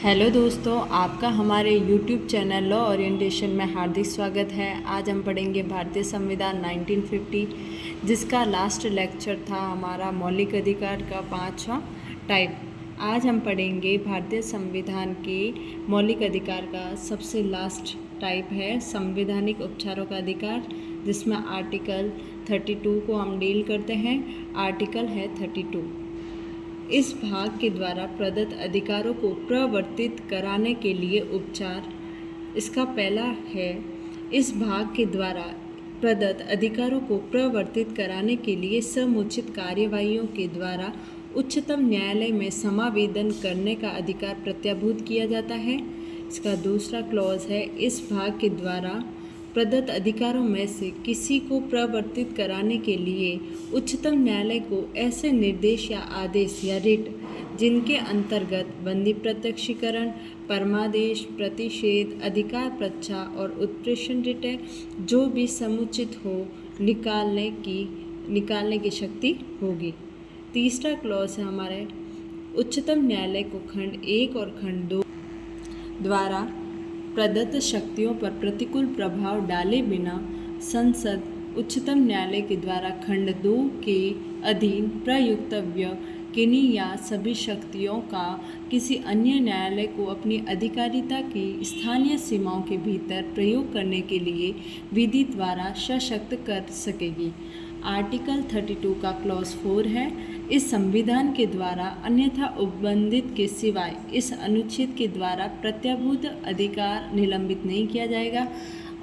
Hello दोस्तों, आपका हमारे YouTube चैनल लॉ ओरिएंटेशन में हार्दिक स्वागत है। आज हम पढ़ेंगे भारतीय संविधान 1950, जिसका लास्ट लेक्चर था हमारा मौलिक अधिकार का 5वां टाइप। आज हम पढ़ेंगे भारतीय संविधान के मौलिक अधिकार का सबसे लास्ट टाइप है संवैधानिक उपचारों का अधिकार, जिसमें आर्टिकल 32 को हम डील करते हैं। आर्टिकल है 32। इस भाग के द्वारा प्रदत्त अधिकारों को प्रवर्तित कराने के लिए उपचार। इसका पहला है, इस भाग के द्वारा प्रदत्त अधिकारों को प्रवर्तित कराने के लिए समुचित कार्यवाहियों के द्वारा उच्चतम न्यायालय में समावेदन करने का अधिकार प्रत्याभूत किया जाता है। इसका दूसरा क्लॉज है, इस भाग के द्वारा प्रदत्त अधिकारों में से किसी को प्रवर्तित कराने के लिए उच्चतम न्यायालय को ऐसे निर्देश या आदेश या रिट जिनके अंतर्गत बंदी प्रत्यक्षीकरण, परमादेश, प्रतिषेध, अधिकार प्रच्छा और उत्प्रेषण रिट है, जो भी समुचित हो निकालने की शक्ति होगी। तीसरा क्लॉज है हमारे, उच्चतम न्यायालय को खंड 1 और खंड 2 द्वारा प्रदत्त शक्तियों पर प्रतिकूल प्रभाव डाले बिना संसद उच्चतम न्यायालय के द्वारा खंड 2 के अधीन प्रयुक्तव्य किन्हीं या सभी शक्तियों का किसी अन्य न्यायालय को अपनी अधिकारिता की स्थानीय सीमाओं के भीतर प्रयोग करने के लिए विधि द्वारा सशक्त कर सकेगी। आर्टिकल 32 का क्लॉज 4 है, इस संविधान के द्वारा अन्यथा उपबंधित के सिवाय इस अनुच्छेद के द्वारा प्रत्याभूत अधिकार निलंबित नहीं किया जाएगा।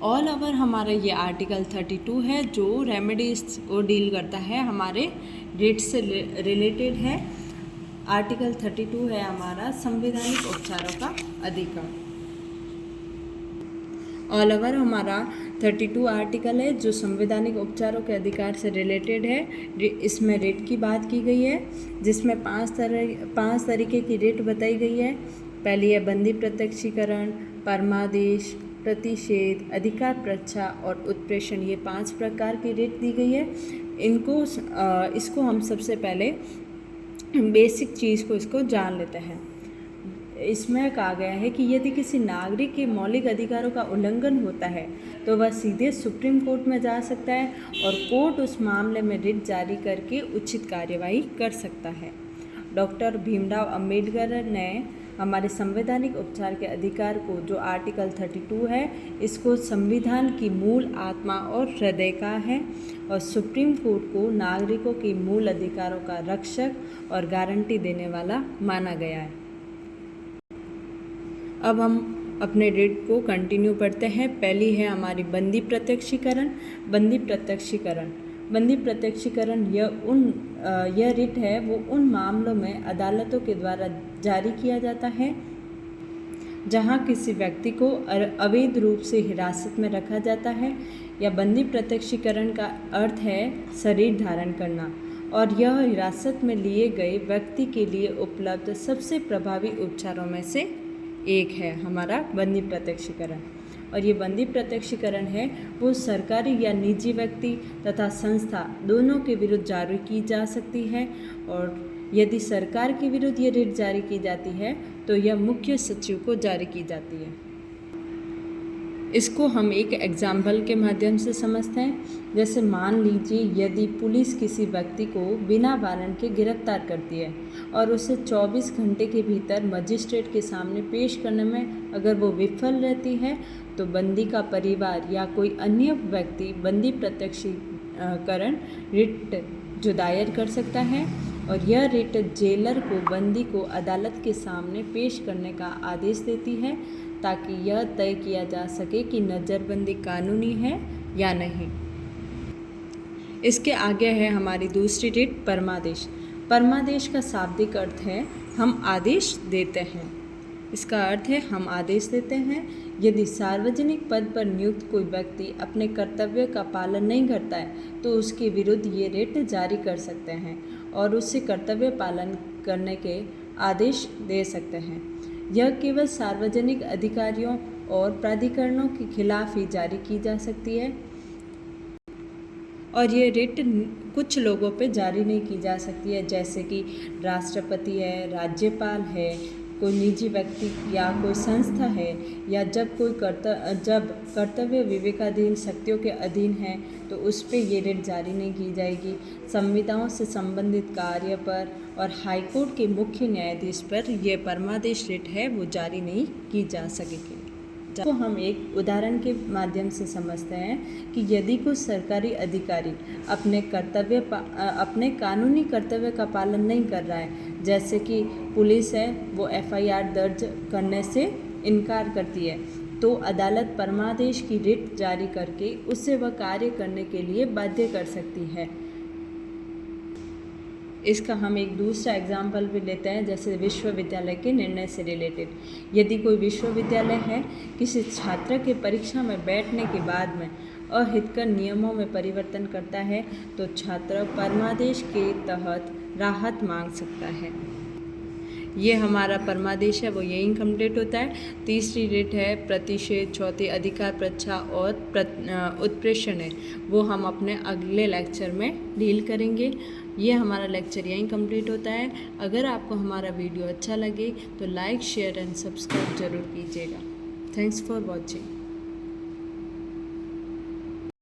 ऑल ओवर हमारा ये आर्टिकल 32 है, जो रेमेडीज को डील करता है, हमारे रिट से रिलेटेड है। आर्टिकल 32 है हमारा संवैधानिक उपचारों का अधिकार। ऑल ओवर हमारा 32 आर्टिकल है जो संवैधानिक उपचारों के अधिकार से रिलेटेड है। इसमें रिट की बात की गई है, जिसमें पांच तरीके की रिट बताई गई है। पहली है बंदी प्रत्यक्षीकरण, परमादेश, प्रतिषेध, अधिकार प्रच्छा और उत्प्रेषण। ये 5 प्रकार की रिट दी गई है। इसको हम सबसे पहले बेसिक चीज़ को इसको जान लेते हैं। इसमें कहा गया है कि यदि किसी नागरिक के मौलिक अधिकारों का उल्लंघन होता है तो वह सीधे सुप्रीम कोर्ट में जा सकता है और कोर्ट उस मामले में रिट जारी करके उचित कार्यवाही कर सकता है। डॉक्टर भीमराव अंबेडकर ने हमारे संवैधानिक उपचार के अधिकार को, जो आर्टिकल 32 है, इसको संविधान की मूल आत्मा और हृदय का है और सुप्रीम कोर्ट को नागरिकों के मूल अधिकारों का रक्षक और गारंटी देने वाला माना गया है। अब हम अपने रिट को कंटिन्यू पढ़ते हैं। पहली है हमारी बंदी प्रत्यक्षीकरण। बंदी प्रत्यक्षीकरण यह रिट है वो उन मामलों में अदालतों के द्वारा जारी किया जाता है जहां किसी व्यक्ति को अवैध रूप से हिरासत में रखा जाता है, या बंदी प्रत्यक्षीकरण का अर्थ है शरीर धारण करना, और यह हिरासत में लिए गए व्यक्ति के लिए उपलब्ध सबसे प्रभावी उपचारों में से एक है हमारा बंदी प्रत्यक्षीकरण। और ये बंदी प्रत्यक्षीकरण है वो सरकारी या निजी व्यक्ति तथा संस्था दोनों के विरुद्ध जारी की जा सकती है, और यदि सरकार के विरुद्ध ये रिट जारी की जाती है तो यह मुख्य सचिव को जारी की जाती है। इसको हम एक एग्जाम्पल के माध्यम से समझते हैं। जैसे मान लीजिए यदि पुलिस किसी व्यक्ति को बिना वारंट के गिरफ्तार करती है और उसे 24 घंटे के भीतर मजिस्ट्रेट के सामने पेश करने में अगर वो विफल रहती है तो बंदी का परिवार या कोई अन्य व्यक्ति बंदी प्रत्यक्षीकरण रिट जो दायर कर सकता है, और यह रिट जेलर को बंदी को अदालत के सामने पेश करने का आदेश देती है ताकि यह तय किया जा सके कि नज़रबंदी कानूनी है या नहीं। इसके आगे है हमारी दूसरी रिट परमादेश। परमादेश का शाब्दिक अर्थ है हम आदेश देते हैं। इसका अर्थ है हम आदेश देते हैं यदि सार्वजनिक पद पर नियुक्त कोई व्यक्ति अपने कर्तव्य का पालन नहीं करता है तो उसके विरुद्ध ये रिट जारी कर सकते हैं और उससे कर्तव्य पालन करने के आदेश दे सकते हैं। यह केवल सार्वजनिक अधिकारियों और प्राधिकरणों के खिलाफ ही जारी की जा सकती है, और ये रिट कुछ लोगों पे जारी नहीं की जा सकती है, जैसे कि राष्ट्रपति है, राज्यपाल है, कोई निजी व्यक्ति या कोई संस्था है या जब कर्तव्य विवेकाधीन शक्तियों के अधीन है तो उस पर ये रिट जारी नहीं की जाएगी। संविदाओं से संबंधित कार्य पर और हाईकोर्ट के मुख्य न्यायाधीश पर यह परमादेश रिट है वो जारी नहीं की जा सकेगी। तो हम एक उदाहरण के माध्यम से समझते हैं कि यदि कोई सरकारी अधिकारी अपने कानूनी कर्तव्य का पालन नहीं कर रहा है, जैसे कि पुलिस है वो FIR दर्ज करने से इनकार करती है, तो अदालत परमादेश की रिट जारी करके उससे वह कार्य करने के लिए बाध्य कर सकती है। इसका हम एक दूसरा एग्जाम्पल भी लेते हैं, जैसे विश्वविद्यालय के निर्णय से रिलेटेड। यदि कोई विश्वविद्यालय है किसी छात्र के परीक्षा में बैठने के बाद में अहितकर नियमों में परिवर्तन करता है तो छात्र परमादेश के तहत राहत मांग सकता है। ये हमारा परमादेश है वो यहीं कंप्लीट होता है। तीसरी रिट है प्रतिषेध, चौथी अधिकार परीक्षा और उत्प्रेषण है, वो हम अपने अगले लेक्चर में डील करेंगे। ये हमारा लेक्चर यहीं कंप्लीट होता है। अगर आपको हमारा वीडियो अच्छा लगे तो लाइक, शेयर एंड सब्सक्राइब ज़रूर कीजिएगा। Thanks for watching.